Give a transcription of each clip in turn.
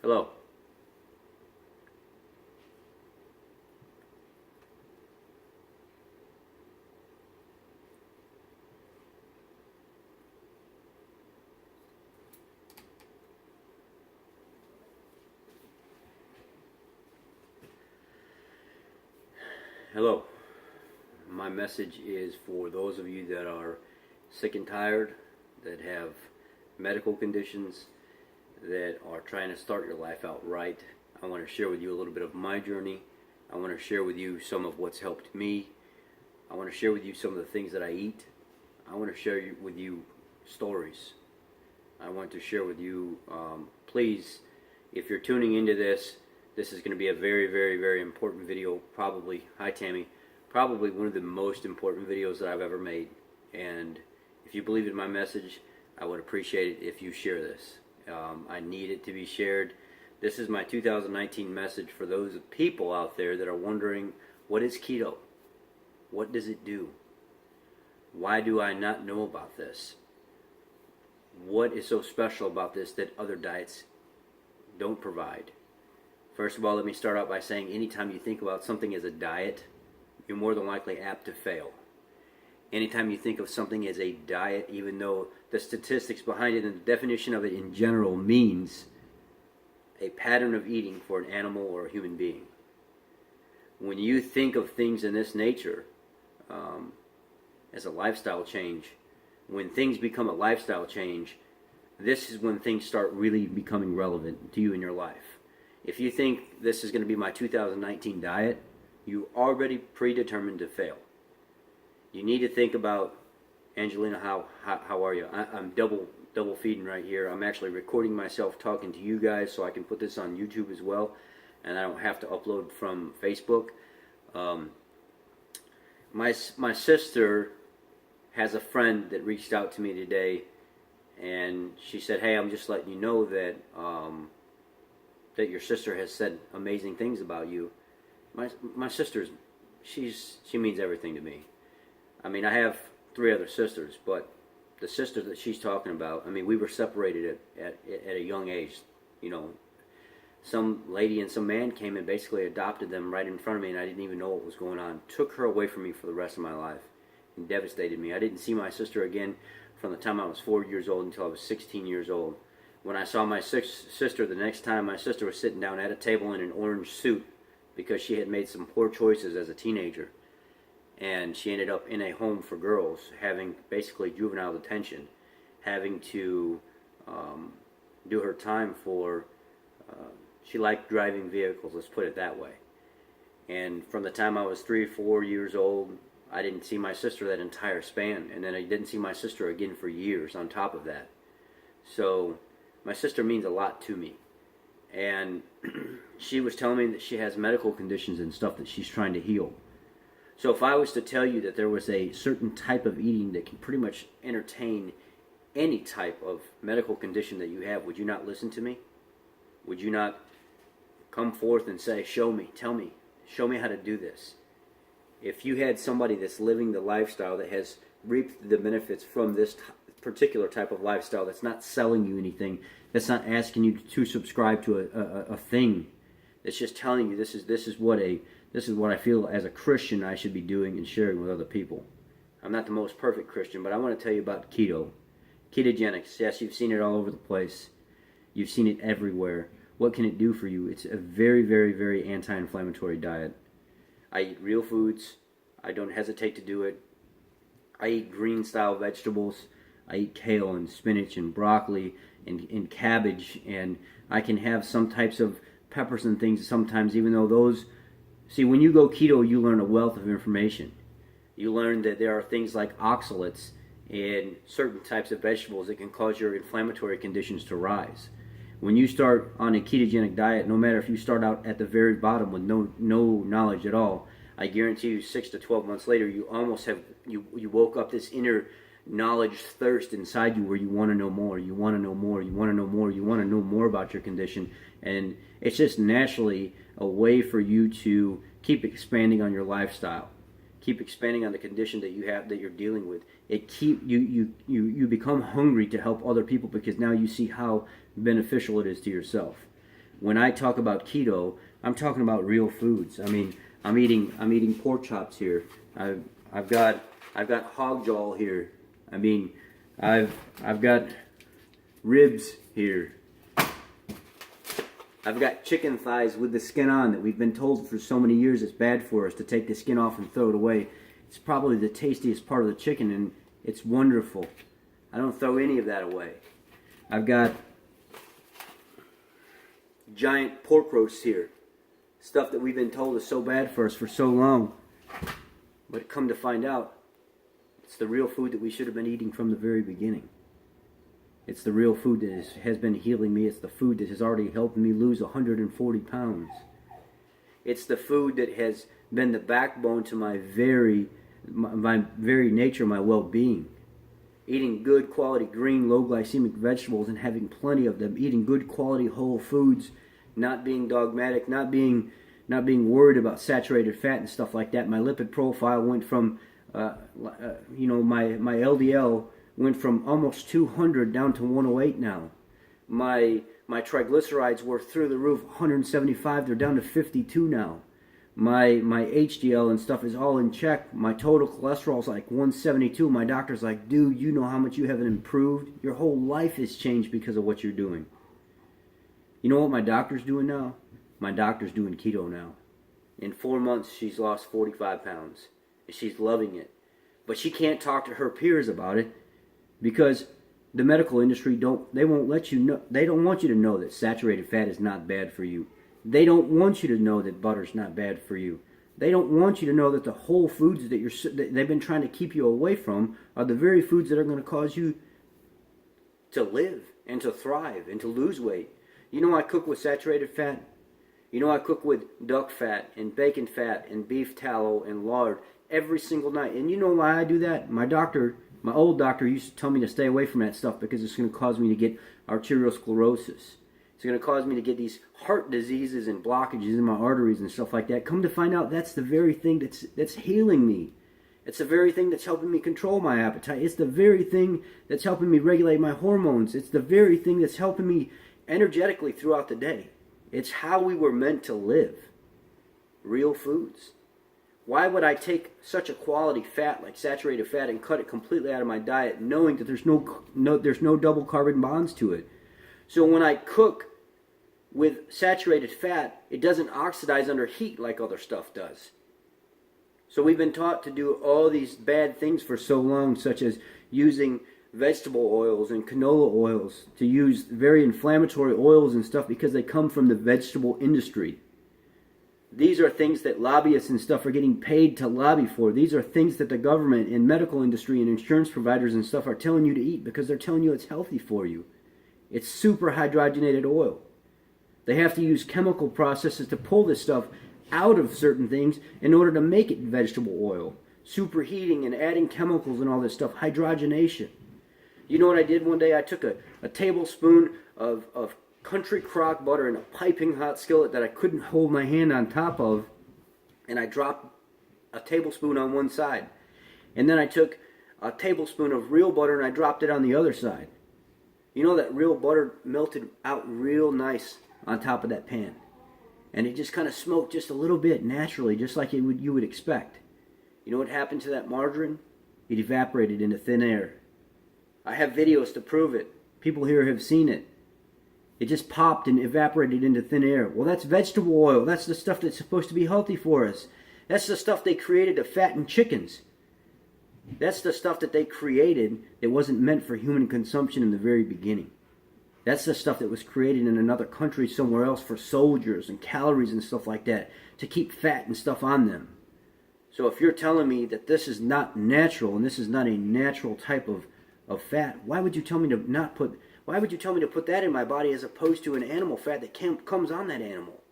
Hello. Hello. My message is for those of you that are sick and tired, that have medical conditions, that are trying to start your life out right. I want to share with you a little bit of my journey. I want to share with you some of what's helped me. I want to share with you some of the things that I eat. I want to share with you stories. I want to share with you, please, if you're tuning into this, this is going to be a very, very, very important video. Probably, hi Tammy, probably one of the most important videos that I've ever made. And if you believe in my message, I would appreciate it if you share this. I need it to be shared. This is my 2019 message for those people out there that are wondering, what is keto? What does it do? Why do I not know about this? What is so special about this that other diets don't provide? First of all, let me start out by saying anytime you think about something as a diet, you're more than likely apt to fail. Anytime you think of something as a diet, even though the statistics behind it and the definition of it in general means a pattern of eating for an animal or a human being. When you think of things in this nature as a lifestyle change, when things become a lifestyle change, this is when things start really becoming relevant to you in your life. If you think this is going to be my 2019 diet, you already predetermined to fail. You need to think about, Angelina, how are you? I'm double feeding right here. I'm actually recording myself talking to you guys so I can put this on YouTube as well, and I don't have to upload from Facebook. My sister has a friend that reached out to me today, and she said, "Hey, I'm just letting you know that that your sister has said amazing things about you." My sister's, she means everything to me. I mean, I have 3 other sisters, but the sister that she's talking about, I mean, we were separated at a young age. You know, some lady and some man came and basically adopted them right in front of me, and I didn't even know what was going on. Took her away from me for the rest of my life and devastated me. I didn't see my sister again from the time I was 4 years old until I was 16 years old. When I saw my sister the next time, my sister was sitting down at a table in an orange suit because she had made some poor choices as a teenager. And she ended up in a home for girls, having basically juvenile detention, having to do her time for, she liked driving vehicles, let's put it that way. And from the time I was 3 or 4 years old, I didn't see my sister that entire span. And then I didn't see my sister again for years on top of that. So my sister means a lot to me. And she was telling me that she has medical conditions and stuff that she's trying to heal. So if I was to tell you that there was a certain type of eating that can pretty much entertain any type of medical condition that you have, would you not listen to me? Would you not come forth and say, show me, tell me, show me how to do this? If you had somebody that's living the lifestyle that has reaped the benefits from this particular type of lifestyle, that's not selling you anything, that's not asking you to subscribe to a thing, that's just telling you this is what I feel as a Christian I should be doing and sharing with other people. I'm not the most perfect Christian, but I want to tell you about keto. Ketogenics, yes, you've seen it all over the place. You've seen it everywhere. What can it do for you? It's a very, very, very anti-inflammatory diet. I eat real foods. I don't hesitate to do it. I eat green-style vegetables. I eat kale and spinach and broccoli and cabbage, and I can have some types of peppers and things sometimes, even though those... See, when you go keto, you learn a wealth of information. You learn that there are things like oxalates in certain types of vegetables that can cause your inflammatory conditions to rise. When you start on a ketogenic diet, no matter if you start out at the very bottom with no knowledge at all, I guarantee you 6 to 12 months later, you almost have, you woke up this inner knowledge thirst inside you where you want to know more, you want to know more, you want to know more, you want to know more about your condition. And it's just naturally a way for you to keep expanding on your lifestyle, keep expanding on the condition that you have, that you're dealing with. You become hungry to help other people because now you see how beneficial it is to yourself. when I talk about keto, I'm talking about real foods. I mean, I'm eating pork chops here. I've got hog jaw here. I mean, I've got ribs here. I've got chicken thighs with the skin on that we've been told for so many years it's bad for us to take the skin off and throw it away. It's probably the tastiest part of the chicken, and it's wonderful. I don't throw any of that away. I've got giant pork roasts here. Stuff that we've been told is so bad for us for so long. But come to find out, it's the real food that we should have been eating from the very beginning. It's the real food that has been healing me. It's the food that has already helped me lose 140 pounds. It's the food that has been the backbone to my very nature, my well-being. Eating good quality green, low glycemic vegetables and having plenty of them. Eating good quality whole foods. Not being dogmatic. Not being worried about saturated fat and stuff like that. My lipid profile went from, my LDL went from almost 200 down to 108 now. My triglycerides were through the roof, 175. They're down to 52 now. My HDL and stuff is all in check. My total cholesterol is like 172. My doctor's like, dude, you know how much you haven't improved? Your whole life has changed because of what you're doing. You know what my doctor's doing now? My doctor's doing keto now. In 4 months, she's lost 45 pounds. And she's loving it. But she can't talk to her peers about it because the medical industry they won't let you know. They don't want you to know that saturated fat is not bad for you. They don't want you to know that butter's not bad for you. They don't want you to know that the whole foods that they've been trying to keep you away from are the very foods that are going to cause you to live and to thrive and to lose weight. You know I cook with saturated fat. You know I cook with duck fat and bacon fat and beef tallow and lard every single night. And you know why I do that? My old doctor used to tell me to stay away from that stuff because it's going to cause me to get arteriosclerosis. It's going to cause me to get these heart diseases and blockages in my arteries and stuff like that. Come to find out, that's the very thing that's healing me. It's the very thing that's helping me control my appetite. It's the very thing that's helping me regulate my hormones. It's the very thing that's helping me energetically throughout the day. It's how we were meant to live. Real foods. Why would I take such a quality fat like saturated fat and cut it completely out of my diet knowing that there's no double carbon bonds to it? So when I cook with saturated fat, it doesn't oxidize under heat like other stuff does. So we've been taught to do all these bad things for so long, such as using vegetable oils and canola oils, to use very inflammatory oils and stuff because they come from the vegetable industry. These are things that lobbyists and stuff are getting paid to lobby for. These are things that the government and medical industry and insurance providers and stuff are telling you to eat because they're telling you it's healthy for you. It's super hydrogenated oil. They have to use chemical processes to pull this stuff out of certain things in order to make it vegetable oil. Superheating and adding chemicals and all this stuff. Hydrogenation. You know what I did one day? I took a tablespoon of country crock butter in a piping hot skillet that I couldn't hold my hand on top of, and I dropped a tablespoon on one side. And then I took a tablespoon of real butter and I dropped it on the other side. You know that real butter melted out real nice on top of that pan. And it just kind of smoked just a little bit naturally, just like you would expect. You know what happened to that margarine? It evaporated into thin air. I have videos to prove it. People here have seen it. It just popped and evaporated into thin air. Well, that's vegetable oil. That's the stuff that's supposed to be healthy for us. That's the stuff they created to fatten chickens. That's the stuff that they created that wasn't meant for human consumption in the very beginning. That's the stuff that was created in another country somewhere else for soldiers and calories and stuff like that to keep fat and stuff on them. So if you're telling me that this is not natural and this is not a natural type of fat, why would you tell me to put that in my body as opposed to an animal fat that comes on that animal?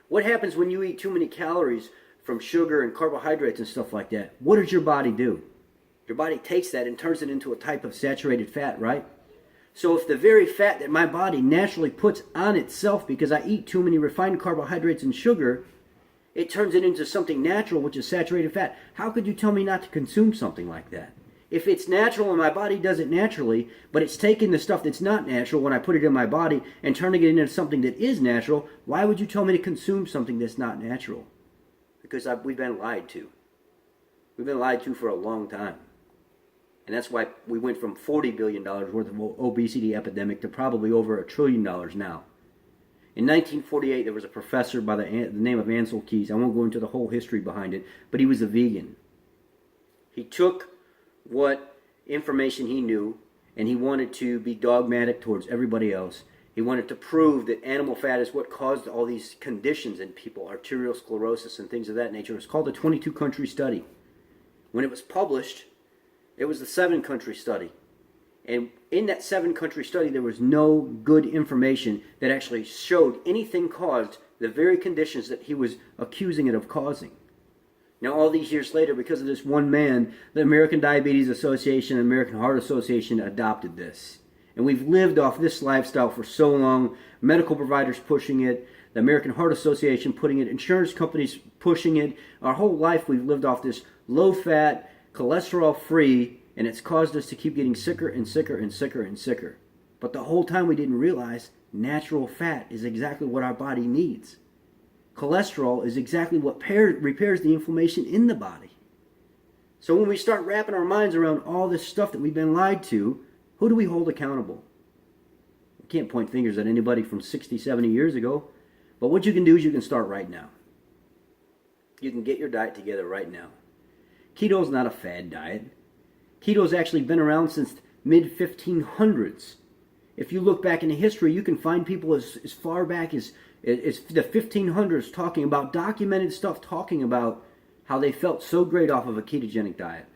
What happens when you eat too many calories from sugar and carbohydrates and stuff like that? What does your body do? Your body takes that and turns it into a type of saturated fat, right? So if the very fat that my body naturally puts on itself because I eat too many refined carbohydrates and sugar, it turns it into something natural, which is saturated fat. How could you tell me not to consume something like that? If it's natural and my body does it naturally, but it's taking the stuff that's not natural when I put it in my body and turning it into something that is natural, why would you tell me to consume something that's not natural? Because we've been lied to. We've been lied to for a long time. And that's why we went from $40 billion worth of obesity epidemic to probably over $1 trillion now. In 1948, there was a professor by the name of Ansel Keys. I won't go into the whole history behind it, but he was a vegan. He took what information he knew, and he wanted to be dogmatic towards everybody else. He wanted to prove that animal fat is what caused all these conditions in people, arteriosclerosis and things of that nature. It was called the 22-country study. When it was published, it was the 7-country study. And in that 7-country study, there was no good information that actually showed anything caused the very conditions that he was accusing it of causing. Now, all these years later, because of this one man, the American Diabetes Association and American Heart Association adopted this. And we've lived off this lifestyle for so long. Medical providers pushing it, the American Heart Association putting it, insurance companies pushing it. Our whole life we've lived off this low-fat, cholesterol-free, and it's caused us to keep getting sicker and sicker and sicker and sicker. But the whole time we didn't realize natural fat is exactly what our body needs. Cholesterol is exactly what repairs the inflammation in the body. So when we start wrapping our minds around all this stuff that we've been lied to, who do we hold accountable? We can't point fingers at anybody from 60, 70 years ago. But what you can do is you can start right now. You can get your diet together right now. Keto is not a fad diet. Keto's actually been around since mid-1500s. If you look back into history, you can find people as far back as the 1500s talking about, documented stuff talking about how they felt so great off of a ketogenic diet.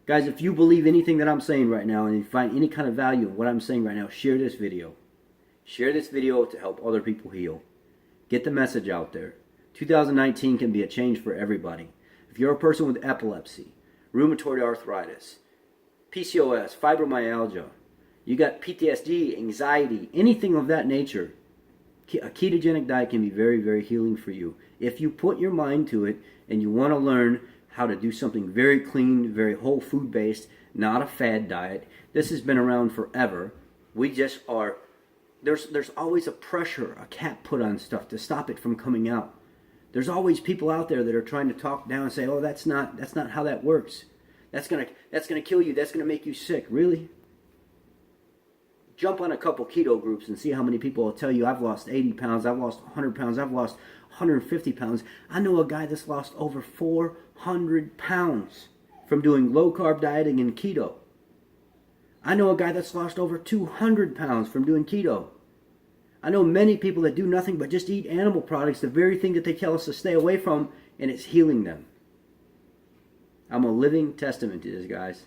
Guys, if you believe anything that I'm saying right now and you find any kind of value in what I'm saying right now, share this video. Share this video to help other people heal. Get the message out there. 2019 can be a change for everybody. If you're a person with epilepsy, rheumatoid arthritis, PCOS, fibromyalgia, you got PTSD, anxiety, anything of that nature, a ketogenic diet can be very, very healing for you. If you put your mind to it and you want to learn how to do something very clean, very whole food based, not a fad diet. This has been around forever. We just are, there's always a pressure, a cap put on stuff to stop it from coming out. There's always people out there that are trying to talk down and say, oh, that's not how that works. That's gonna kill you. That's gonna make you sick. Really? Jump on a couple keto groups and see how many people will tell you, I've lost 80 pounds, I've lost 100 pounds, I've lost 150 pounds. I know a guy that's lost over 400 pounds from doing low-carb dieting and keto. I know a guy that's lost over 200 pounds from doing keto. I know many people that do nothing but just eat animal products, the very thing that they tell us to stay away from, and it's healing them. I'm a living testament to this, guys.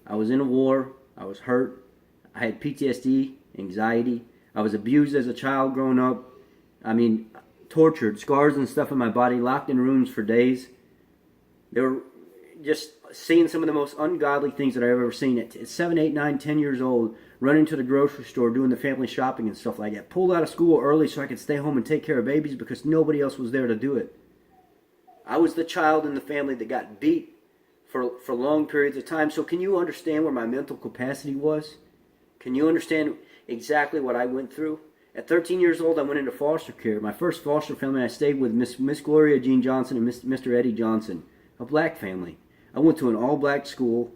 I was in a war. I was hurt. I had PTSD, anxiety. I was abused as a child growing up. I mean, tortured, scars and stuff in my body, locked in rooms for days. They were just seeing some of the most ungodly things that I've ever seen. At 7, 8, 9, 10 years old, running to the grocery store, doing the family shopping and stuff like that. Pulled out of school early so I could stay home and take care of babies because nobody else was there to do it. I was the child in the family that got beat for long periods of time. So can you understand where my mental capacity was? Can you understand exactly what I went through? At 13 years old, I went into foster care. My first foster family, I stayed with Miss Gloria Jean Johnson and Mr. Eddie Johnson, a black family. I went to an all-black school.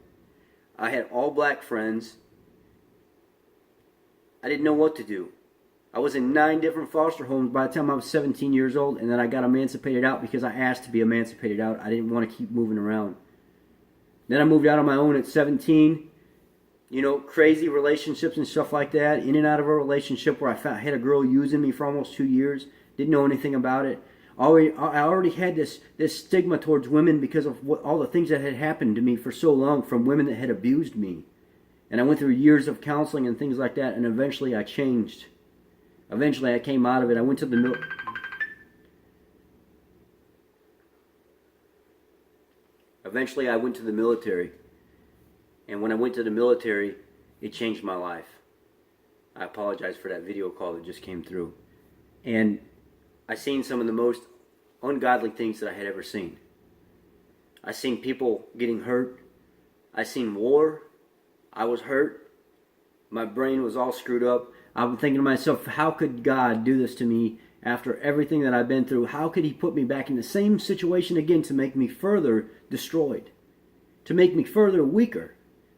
I had all-black friends. I didn't know what to do. I was in 9 different foster homes by the time I was 17 years old, and then I got emancipated out because I asked to be emancipated out. I didn't want to keep moving around. Then I moved out on my own at 17. You know, crazy relationships and stuff like that. In and out of a relationship where I had a girl using me for almost 2 years. Didn't know anything about it. I already had this stigma towards women because of all the things that had happened to me for so long from women that had abused me. And I went through years of counseling and things like that, and eventually I changed. Eventually I came out of it. I went to the military. And when I went to the military, it changed my life. I apologize for that video call that just came through. And I seen some of the most ungodly things that I had ever seen. I seen people getting hurt. I seen war. I was hurt. My brain was all screwed up. I'm thinking to myself, how could God do this to me after everything that I've been through? How could he put me back in the same situation again to make me further destroyed? To make me further weaker?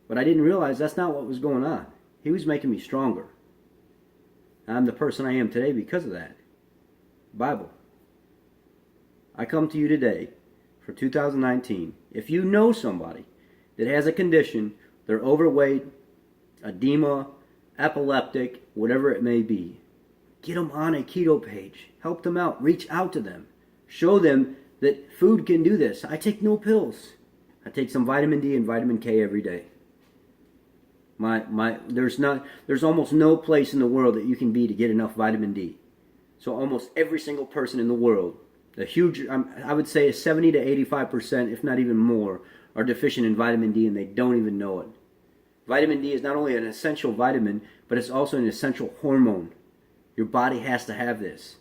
But I didn't realize that's not what was going on. He was making me stronger. I'm the person I am today because of that. Bible. I come to you today for 2019. If you know somebody that has a condition, they're overweight, edema, epileptic, whatever it may be, get them on a keto page. Help them out. Reach out to them. Show them that food can do this. I take no pills. I take some vitamin D and vitamin K every day. There's almost no place in the world that you can be to get enough vitamin D. So almost every single person in the world, I would say 70 to 85%, if not even more, are deficient in vitamin D and they don't even know it. Vitamin D is not only an essential vitamin, but it's also an essential hormone. Your body has to have this.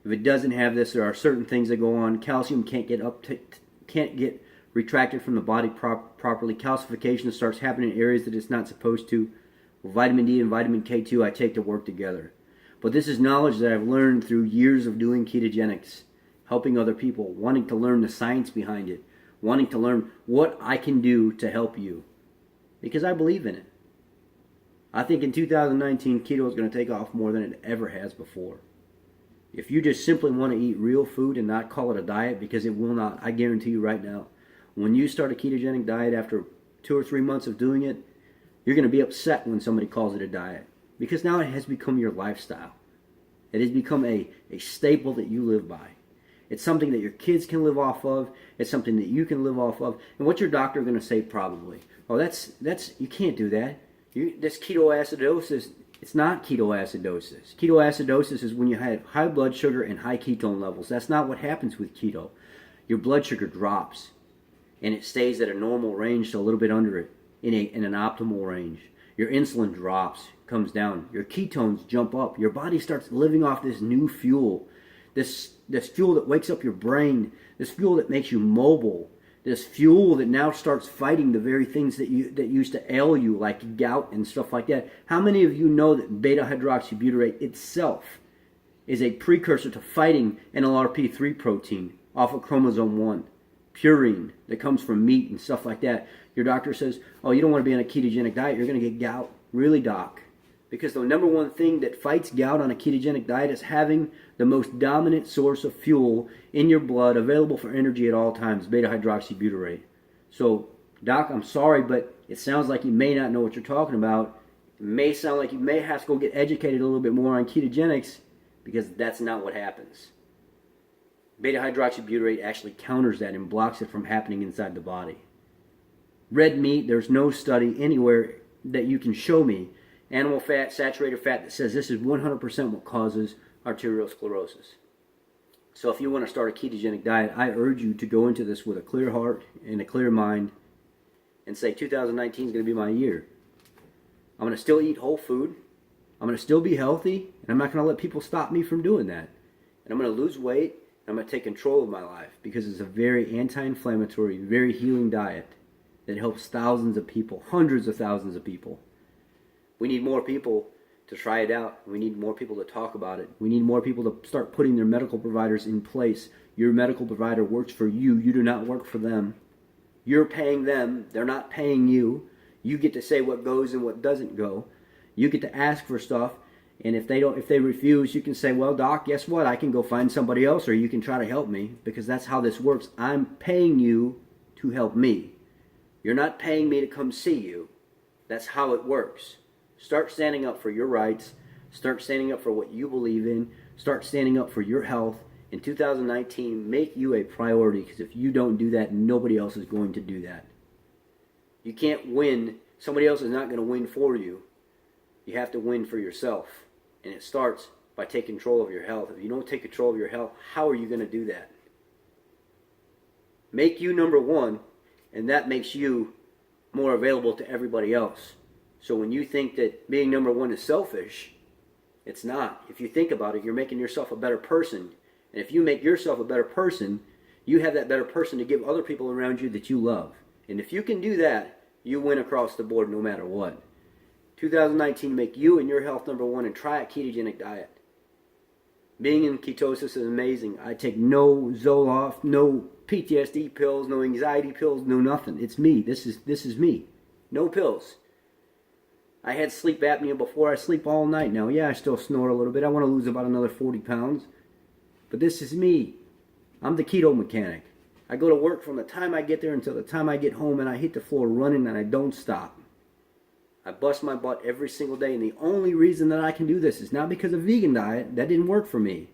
If it doesn't have this, there are certain things that go on. Calcium can't get retracted from the body properly. Calcification starts happening in areas that it's not supposed to. Well, vitamin D and vitamin K2 I take to work together. But this is knowledge that I've learned through years of doing ketogenics, helping other people, wanting to learn the science behind it, wanting to learn what I can do to help you. Because I believe in it. I think in 2019, keto is going to take off more than it ever has before. If you just simply want to eat real food and not call it a diet, because it will not, I guarantee you right now, when you start a ketogenic diet after 2 or 3 months of doing it, you're going to be upset when somebody calls it a diet. Because now it has become your lifestyle. It has become a staple that you live by. It's something that your kids can live off of. It's something that you can live off of. And what's your doctor going to say probably? Oh, that's you can't do that. This ketoacidosis, it's not ketoacidosis. Ketoacidosis is when you have high blood sugar and high ketone levels. That's not what happens with keto. Your blood sugar drops, and it stays at a normal range to a little bit under it, in an optimal range. Your insulin drops, comes down. Your ketones jump up. Your body starts living off this new fuel, this fuel that wakes up your brain, this fuel that makes you mobile, this fuel that now starts fighting the very things that used to ail you, like gout and stuff like that. How many of you know that beta-hydroxybutyrate itself is a precursor to fighting NLRP3 protein off of chromosome 1? Purine that comes from meat and stuff like that. Your doctor says, oh, you don't want to be on a ketogenic diet, you're going to get gout. Really, doc? Because the number one thing that fights gout on a ketogenic diet is having the most dominant source of fuel in your blood available for energy at all times, beta-hydroxybutyrate. So, doc, I'm sorry, but it sounds like you may not know what you're talking about. It may sound like you may have to go get educated a little bit more on ketogenics, because that's not what happens. Beta-hydroxybutyrate actually counters that and blocks it from happening inside the body. Red meat, there's no study anywhere that you can show me, animal fat, saturated fat, that says this is 100% what causes arteriosclerosis. So if you want to start a ketogenic diet, I urge you to go into this with a clear heart and a clear mind and say 2019 is going to be my year. I'm going to still eat whole food. I'm going to still be healthy, and I'm not going to let people stop me from doing that. And I'm going to lose weight, and I'm going to take control of my life, because it's a very anti-inflammatory, very healing diet that helps thousands of people, hundreds of thousands of people. We need more people to try it out. We need more people to talk about it. We need more people to start putting their medical providers in place. Your medical provider works for you. You do not work for them. You're paying them. They're not paying you. You get to say what goes and what doesn't go. You get to ask for stuff, and if they refuse, you can say, well, doc, guess what? I can go find somebody else, or you can try to help me, because that's how this works. I'm paying you to help me. You're not paying me to come see you. That's how it works. Start standing up for your rights. Start standing up for what you believe in. Start standing up for your health. In 2019, make you a priority, because if you don't do that, nobody else is going to do that. You can't win. Somebody else is not going to win for you. You have to win for yourself. And it starts by taking control of your health. If you don't take control of your health, how are you going to do that? Make you number one, and that makes you more available to everybody else. So when you think that being number one is selfish, it's not. If you think about it, you're making yourself a better person. And if you make yourself a better person, you have that better person to give other people around you that you love. And if you can do that, You win across the board no matter what. 2019, make you and your health number one and try a ketogenic diet. Being in ketosis is amazing. I take no Zoloft, no PTSD pills, no anxiety pills, no nothing. It's me. This is me. No pills. I had sleep apnea before. I sleep all night now. Yeah, I still snore a little bit. I want to lose about another 40 pounds. But this is me. I'm the keto mechanic. I go to work from the time I get there until the time I get home, and I hit the floor running and I don't stop. I bust my butt every single day, and the only reason that I can do this is not because of a vegan diet. That didn't work for me.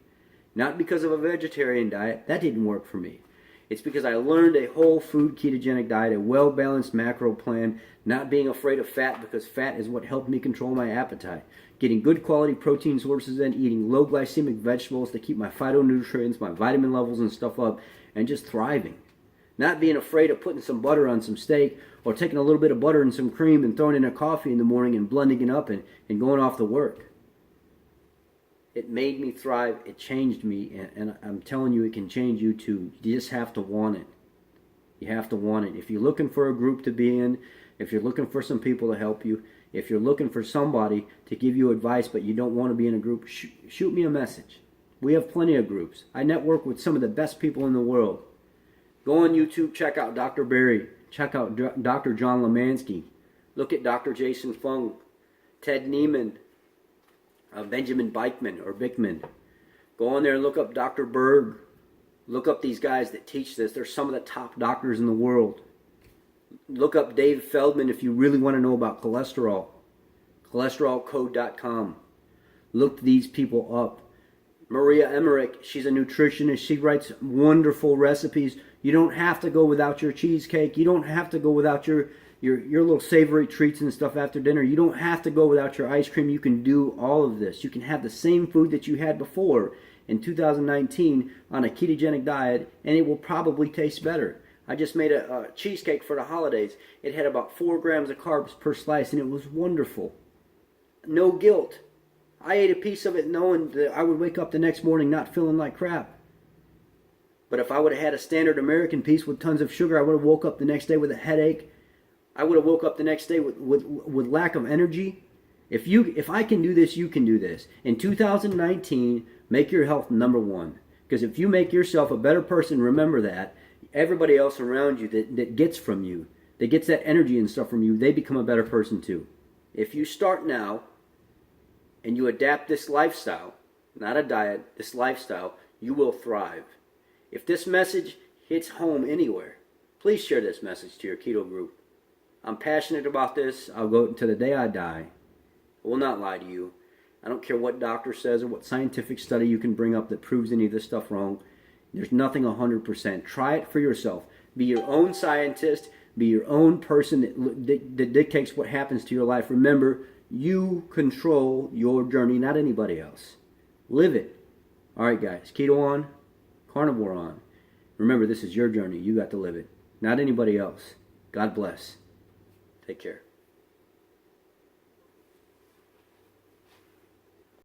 Not because of a vegetarian diet. That didn't work for me. It's because I learned a whole food ketogenic diet, a well-balanced macro plan, not being afraid of fat, because fat is what helped me control my appetite. Getting good quality protein sources in, eating low glycemic vegetables to keep my phytonutrients, my vitamin levels and stuff up, and just thriving. Not being afraid of putting some butter on some steak, or taking a little bit of butter and some cream and throwing in a coffee in the morning and blending it up and going off to work. It made me thrive. It changed me, and I'm telling you, it can change you too. You just have to want it. You have to want it. If you're looking for a group to be in, if you're looking for some people to help you, if you're looking for somebody to give you advice but you don't want to be in a group, shoot me a message. We have plenty of groups. I network with some of the best people in the world. Go on YouTube, check out Dr. Barry, check out Dr. John Lemansky, look at Dr. Jason Fung, Ted Neiman, Benjamin Bickman. Go on there and look up Dr. Berg. Look up these guys that teach this. They're some of the top doctors in the world. Look up Dave Feldman if you really want to know about cholesterol. cholesterolcode.com. Look these people up. Maria Emmerich, she's a nutritionist. She writes wonderful recipes. You don't have to go without your cheesecake. You don't have to go without your little savory treats and stuff after dinner. You don't have to go without your ice cream. You can do all of this. You can have the same food that you had before in 2019 on a ketogenic diet, and it will probably taste better. I just made a cheesecake for the holidays. It had about 4 grams of carbs per slice, and it was wonderful. No guilt. I ate a piece of it knowing that I would wake up the next morning not feeling like crap. But if I would have had a standard American piece with tons of sugar, I would have woke up the next day with a headache. I would have woke up the next day with lack of energy. If I can do this, you can do this. In 2019, make your health number one. Because if you make yourself a better person, remember that, everybody else around you that gets from you, that gets that energy and stuff from you, they become a better person too. If you start now and you adapt this lifestyle, not a diet, this lifestyle, you will thrive. If this message hits home anywhere, please share this message to your keto group. I'm passionate about this. I'll go until the day I die. I will not lie to you. I don't care what doctor says or what scientific study you can bring up that proves any of this stuff wrong. There's nothing 100%. Try it for yourself. Be your own scientist. Be your own person that dictates what happens to your life. Remember, you control your journey, not anybody else. Live it. All right, guys. Keto on. Carnivore on. Remember, this is your journey. You got to live it, not anybody else. God bless. Take care.